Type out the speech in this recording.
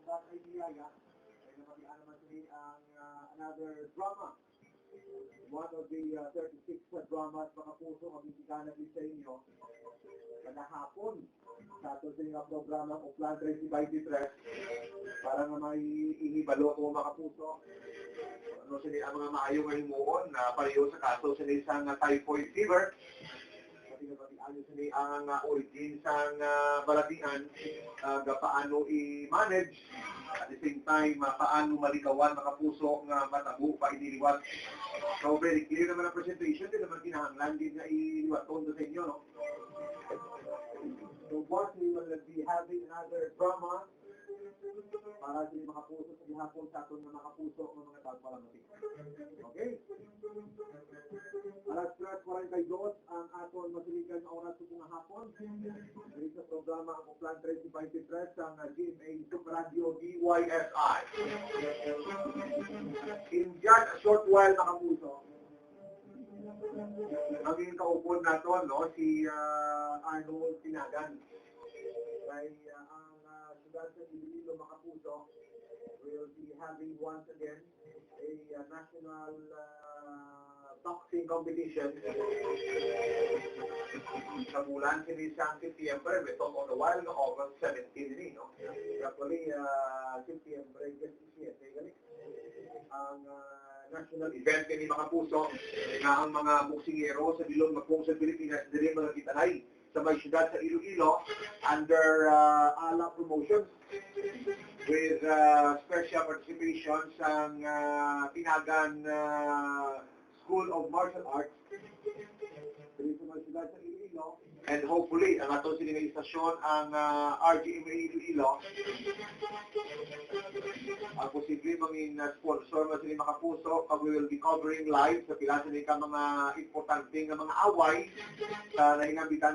that idea, ay napatian naman sila ang another drama. One of the 36 dramas, mga puso, ang bibigyan sa inyo. Kada hapon, sa ito sa mga programa o Plan 2023, para nga may inibalo ko mga puso. Ano sila ang mga maayo ngayong muon na pareho sa kaso sila isang typhoid fever. Ano sila ang origin sa balatian, paano i-manage, at the same time, paano maligawan mga puso nga matabo pa iniliwat. So, very clear naman ang presentation, din naman kinahanglan din na iliwat tondo sa inyo, no? So, what we will be having another drama para sa mga puso sa gihapon sa aton mga puso ng mga tagpalamati. Okay? Alas 3:42 ang aton masiligan na oras sa mga hapon. Dito sa programa ang Plan 2023 ang GMA Super Radio DYSI. In just a short while mga puso, maging kaupon nato, no, si Arnold Tinagan. Kaya ang siyudad sa Iloilo mga puso will be having once again a national boxing competition. Sa bulan sini sa September, we talk on the while no August 17 ini, no. Actually, September just siya, ang national event kini mga puso na ang mga boksingero sa bilog magpong sa Pilipinas dili mga kitanay sa may siyudad sa Iloilo under ALA Promotions with special participation sa Tinagan School of Martial Arts dito sa may siyudad sa Iloilo, and hopefully ang ato sila nga istasyon ang RGMA Iloilo ang posible manging sponsor mo sila mga puso pag we will be covering live sa pila sila ka mga importante nga mga away sa nahingambitan